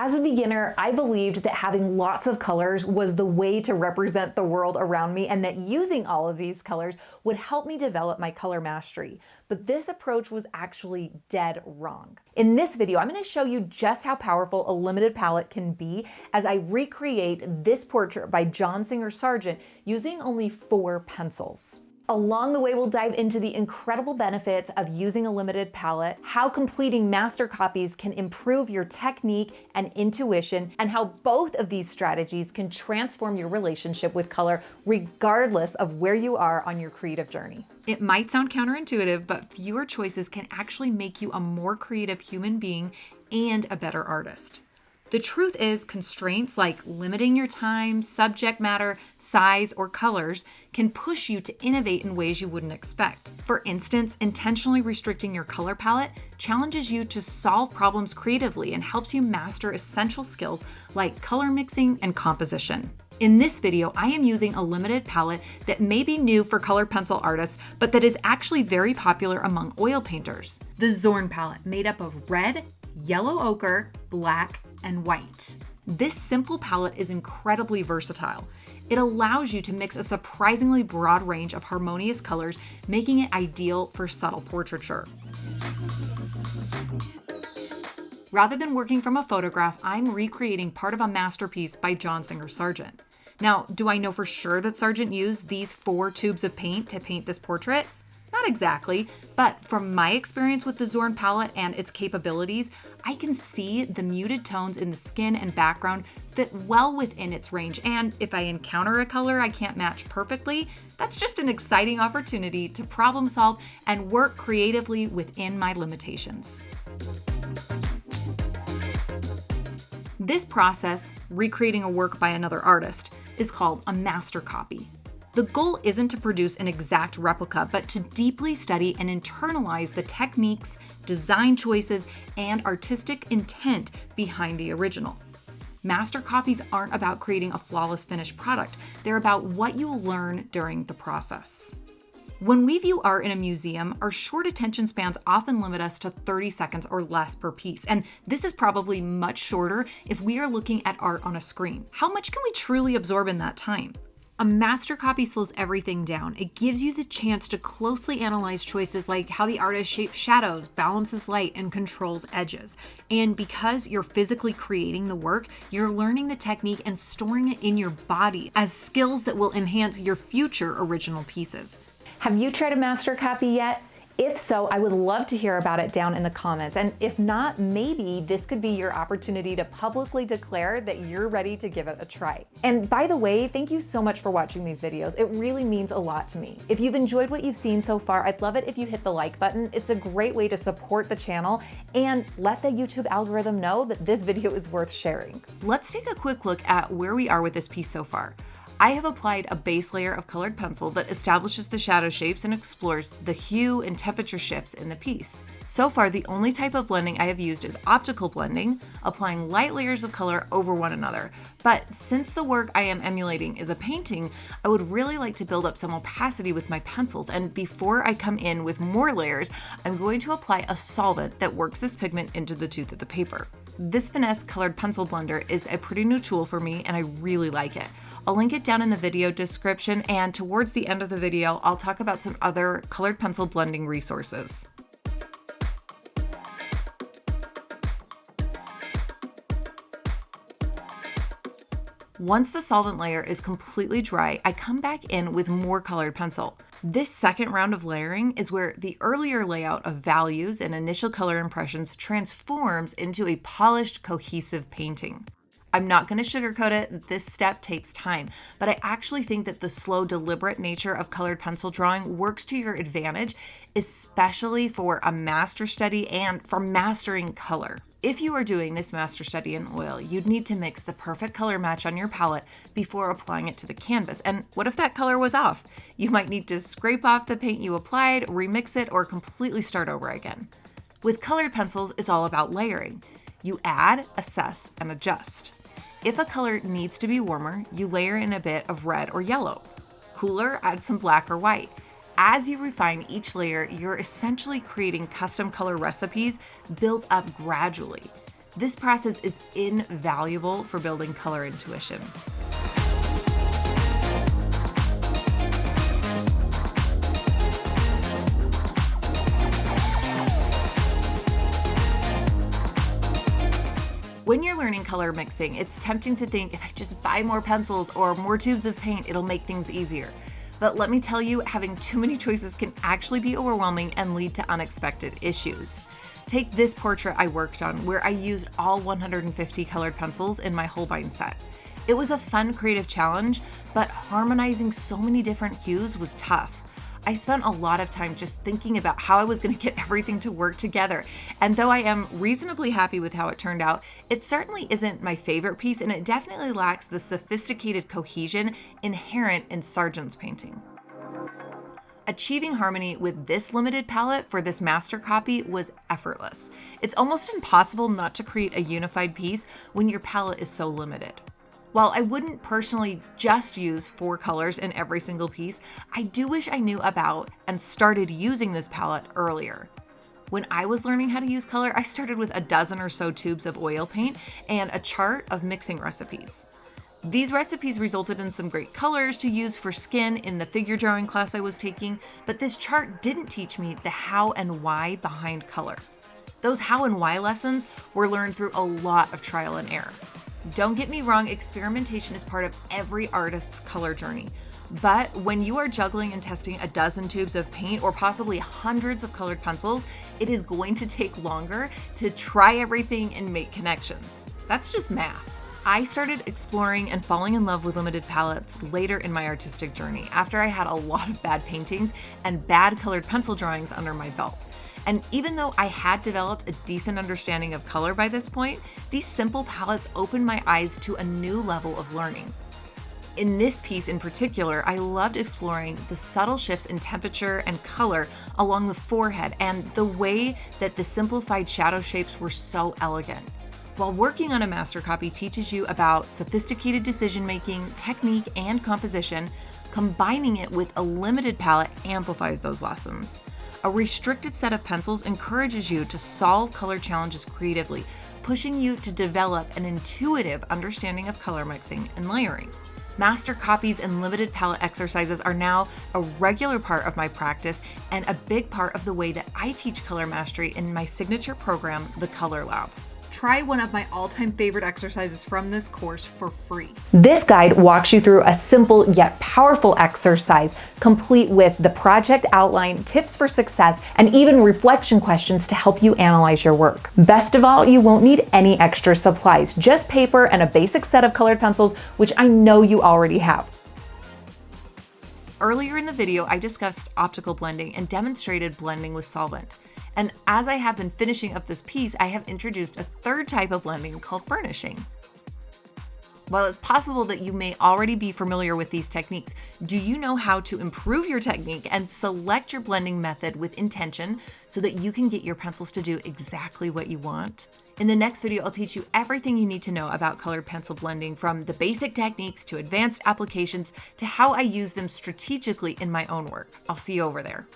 As a beginner, I believed that having lots of colors was the way to represent the world around me and that using all of these colors would help me develop my color mastery. But this approach was actually dead wrong. In this video, I'm going to show you just how powerful a limited palette can be as I recreate this portrait by John Singer Sargent using only 4 pencils. Along the way, we'll dive into the incredible benefits of using a limited palette, how completing master copies can improve your technique and intuition, and how both of these strategies can transform your relationship with color regardless of where you are on your creative journey. It might sound counterintuitive, but fewer choices can actually make you a more creative human being and a better artist. The truth is, constraints like limiting your time, subject matter, size, or colors can push you to innovate in ways you wouldn't expect. For instance, intentionally restricting your color palette challenges you to solve problems creatively and helps you master essential skills like color mixing and composition. In this video, I am using a limited palette that may be new for colored pencil artists, but that is actually very popular among oil painters. The Zorn palette, made up of red, yellow ochre, black, and white. This simple palette is incredibly versatile. It allows you to mix a surprisingly broad range of harmonious colors, making it ideal for subtle portraiture. Rather than working from a photograph, I'm recreating part of a masterpiece by John Singer Sargent. Now, do I know for sure that Sargent used these 4 tubes of paint to paint this portrait? Not exactly, but from my experience with the Zorn palette and its capabilities, I can see the muted tones in the skin and background fit well within its range, and if I encounter a color I can't match perfectly, that's just an exciting opportunity to problem solve and work creatively within my limitations. This process, recreating a work by another artist, is called a master copy. The goal isn't to produce an exact replica, but to deeply study and internalize the techniques, design choices, and artistic intent behind the original. Master copies aren't about creating a flawless finished product. They're about what you learn during the process. When we view art in a museum, our short attention spans often limit us to 30 seconds or less per piece, and this is probably much shorter if we are looking at art on a screen. How much can we truly absorb in that time? A master copy slows everything down. It gives you the chance to closely analyze choices like how the artist shapes shadows, balances light, and controls edges. And because you're physically creating the work, you're learning the technique and storing it in your body as skills that will enhance your future original pieces. Have you tried a master copy yet? If so, I would love to hear about it down in the comments. And if not, maybe this could be your opportunity to publicly declare that you're ready to give it a try. And by the way, thank you so much for watching these videos. It really means a lot to me. If you've enjoyed what you've seen so far, I'd love it if you hit the like button. It's a great way to support the channel and let the YouTube algorithm know that this video is worth sharing. Let's take a quick look at where we are with this piece so far. I have applied a base layer of colored pencil that establishes the shadow shapes and explores the hue and temperature shifts in the piece. So far, the only type of blending I have used is optical blending, applying light layers of color over one another. But since the work I am emulating is a painting, I would really like to build up some opacity with my pencils, and before I come in with more layers, I'm going to apply a solvent that works this pigment into the tooth of the paper. This Finesse colored pencil blender is a pretty new tool for me and I really like it. I'll link it down in the video description, and towards the end of the video, I'll talk about some other colored pencil blending resources. Once the solvent layer is completely dry, I come back in with more colored pencil. This second round of layering is where the earlier layout of values and initial color impressions transforms into a polished, cohesive painting. I'm not going to sugarcoat it, this step takes time, but I actually think that the slow, deliberate nature of colored pencil drawing works to your advantage, especially for a master study and for mastering color. If you are doing this master study in oil, you'd need to mix the perfect color match on your palette before applying it to the canvas. And what if that color was off? You might need to scrape off the paint you applied, remix it, or completely start over again. With colored pencils, it's all about layering. You add, assess, and adjust. If a color needs to be warmer, you layer in a bit of red or yellow. Cooler, add some black or white. As you refine each layer, you're essentially creating custom color recipes built up gradually. This process is invaluable for building color intuition. When you're learning color mixing, it's tempting to think if I just buy more pencils or more tubes of paint, it'll make things easier. But let me tell you, having too many choices can actually be overwhelming and lead to unexpected issues. Take this portrait I worked on, where I used all 150 colored pencils in my Holbein set. It was a fun creative challenge, but harmonizing so many different hues was tough. I spent a lot of time just thinking about how I was going to get everything to work together. And though I am reasonably happy with how it turned out, it certainly isn't my favorite piece, and it definitely lacks the sophisticated cohesion inherent in Sargent's painting. Achieving harmony with this limited palette for this master copy was effortless. It's almost impossible not to create a unified piece when your palette is so limited. While I wouldn't personally just use 4 colors in every single piece, I do wish I knew about and started using this palette earlier. When I was learning how to use color, I started with a dozen or so tubes of oil paint and a chart of mixing recipes. These recipes resulted in some great colors to use for skin in the figure drawing class I was taking, but this chart didn't teach me the how and why behind color. Those how and why lessons were learned through a lot of trial and error. Don't get me wrong, experimentation is part of every artist's color journey. But when you are juggling and testing a dozen tubes of paint or possibly hundreds of colored pencils, it is going to take longer to try everything and make connections. That's just math. I started exploring and falling in love with limited palettes later in my artistic journey, after I had a lot of bad paintings and bad colored pencil drawings under my belt. And even though I had developed a decent understanding of color by this point, these simple palettes opened my eyes to a new level of learning. In this piece in particular, I loved exploring the subtle shifts in temperature and color along the forehead and the way that the simplified shadow shapes were so elegant. While working on a master copy teaches you about sophisticated decision-making, technique, and composition, combining it with a limited palette amplifies those lessons. A restricted set of pencils encourages you to solve color challenges creatively, pushing you to develop an intuitive understanding of color mixing and layering. Master copies and limited palette exercises are now a regular part of my practice and a big part of the way that I teach color mastery in my signature program, the Color Lab. Try one of my all-time favorite exercises from this course for free. This guide walks you through a simple yet powerful exercise, complete with the project outline, tips for success, and even reflection questions to help you analyze your work. Best of all, you won't need any extra supplies, just paper and a basic set of colored pencils, which I know you already have. Earlier in the video, I discussed optical blending and demonstrated blending with solvent. And as I have been finishing up this piece, I have introduced a third type of blending called burnishing. While it's possible that you may already be familiar with these techniques, do you know how to improve your technique and select your blending method with intention so that you can get your pencils to do exactly what you want? In the next video, I'll teach you everything you need to know about colored pencil blending, from the basic techniques to advanced applications to how I use them strategically in my own work. I'll see you over there.